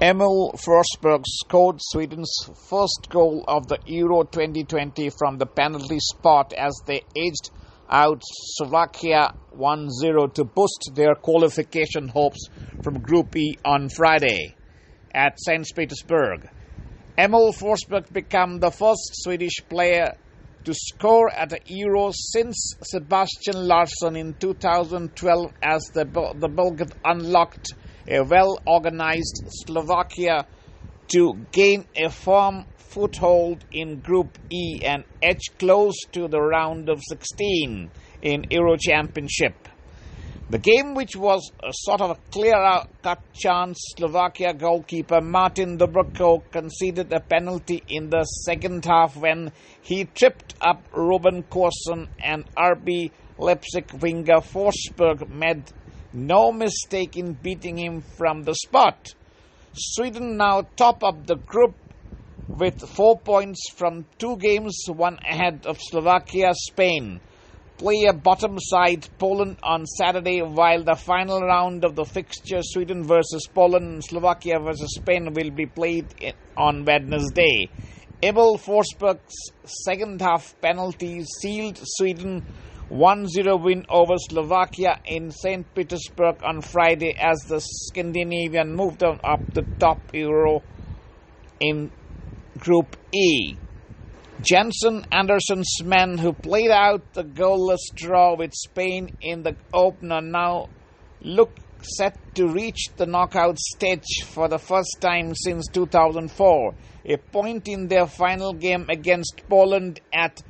Emil Forsberg scored Sweden's first goal of the Euro 2020 from the penalty spot as they edged out Slovakia 1-0 to boost their qualification hopes from Group E on Friday at St. Petersburg. Emil Forsberg became the first Swedish player to score at the Euro since Sebastian Larsson in 2012 as the Belgian unlocked a well-organized Slovakia to gain a firm foothold in Group E and edge close to the round of 16 in Euro Championship. The game, which was a sort of a clear-cut chance, Slovakia goalkeeper Martin Dobrko conceded a penalty in the second half when he tripped up Ruben Korsen, and RB Leipzig winger Forsberg made no mistake in beating him from the spot. Sweden now top up the group with 4 points from 2 games, one ahead of Slovakia. Spain play a bottom side Poland on Saturday, while the final round of the fixture Sweden versus Poland and Slovakia versus Spain will be played on Wednesday. Emil Forsberg's second half penalty sealed Sweden 1-0 win over Slovakia in St. Petersburg on Friday as the Scandinavian moved on up the top Euro in Group E. Jensen Andersson's men, who played out the goalless draw with Spain in the opener, now look set to reach the knockout stage for the first time since 2004. A point in their final game against Poland at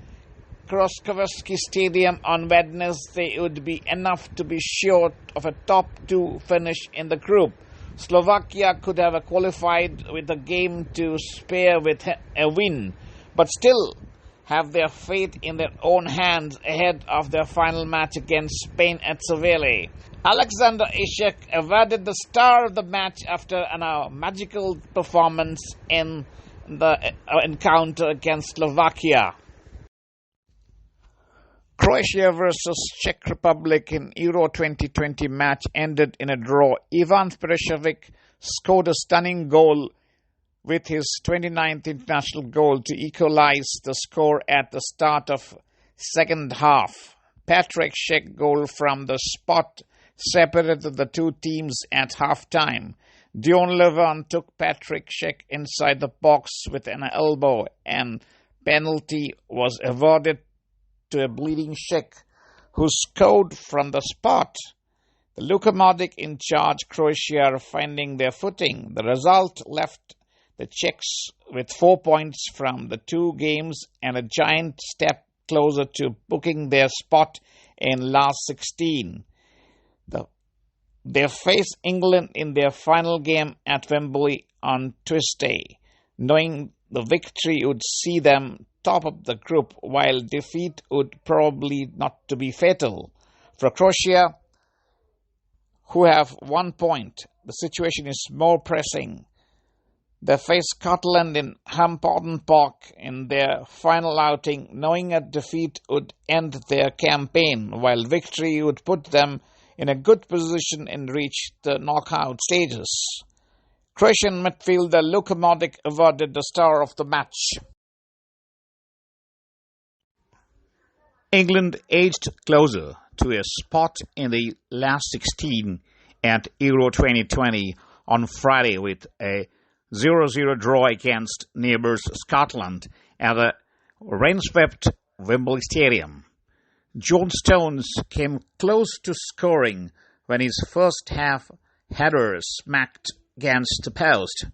Kroskowski Stadium on Wednesday would be enough to be sure of a top 2 finish in the group. Slovakia could have qualified with a game to spare with a win, but still have their fate in their own hands ahead of their final match against Spain at Seville. Alexander Isak awarded the star of the match after a magical performance in the encounter against Slovakia. Croatia versus Czech Republic in Euro 2020 match ended in a draw. Ivan Perisic scored a stunning goal with his 29th international goal to equalise the score at the start of second half. Patrik Schick goal from the spot separated the two teams at half-time. Dejan Lovren took Patrik Schick inside the box with an elbow, and penalty was awarded to a bleeding Schick, who scored from the spot. The Luka Modric in charge, Croatia are finding their footing. The result left the Czechs with 4 points from the 2 games and a giant step closer to booking their spot in last 16. They face England in their final game at Wembley on Tuesday, knowing the victory would see them top of the group, while defeat would probably not to be fatal. For Croatia, who have 1 point, the situation is more pressing. They face Scotland in Hampden Park in their final outing, knowing a defeat would end their campaign, while victory would put them in a good position and reach the knockout stages. Croatian midfielder Luka Modric awarded the star of the match. England edged closer to a spot in the last 16 at Euro 2020 on Friday with a 0-0 draw against neighbours Scotland at the rain-swept Wembley Stadium. John Stones came close to scoring when his first half header smacked against the post.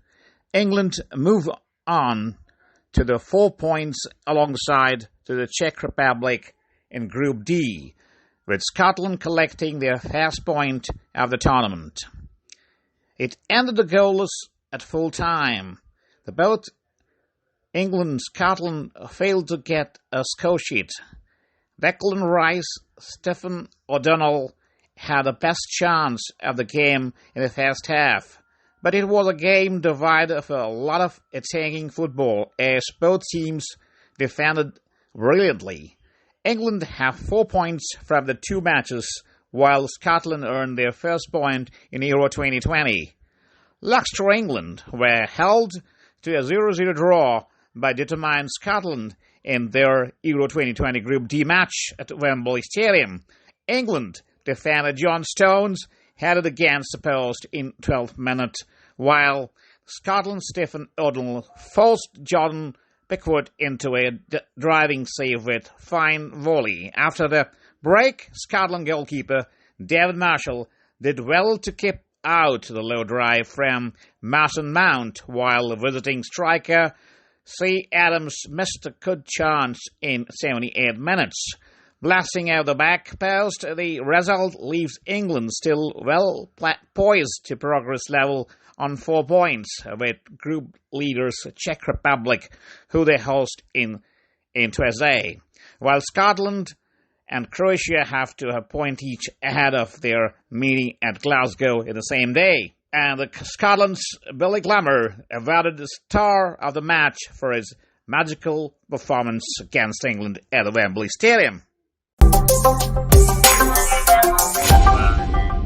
England move on to the 4 points alongside to the Czech Republic in Group D, with Scotland collecting their first point of the tournament. It ended the goalless at full time. Both England and Scotland failed to get a score sheet. Declan Rice, Stephen O'Donnell had the best chance of the game in the first half, but it was a game divided for a lot of attacking football as both teams defended brilliantly. England have 4 points from the 2 matches, while Scotland earned their first point in Euro 2020. Leicester-England were held to a 0-0 draw by determined Scotland in their Euro2020 Group D match at Wembley Stadium. England defender John Stones headed against the post in 12th minute, while Scotland's Stephen O'Donnell forced Jordan Pickford into a driving save with fine volley. After the break, Scotland goalkeeper David Marshall did well to keep out the low drive from Mason Mount, while visiting striker C. Adams missed a good chance in 78 minutes. Blasting out the back post, the result leaves England still well poised to progress level on 4 points with group leaders Czech Republic, who they host in Tuesday, while Scotland and Croatia have to have a point each ahead of their meeting at Glasgow in the same day. And Scotland's Billy Glamor awarded the star of the match for his magical performance against England at the Wembley Stadium.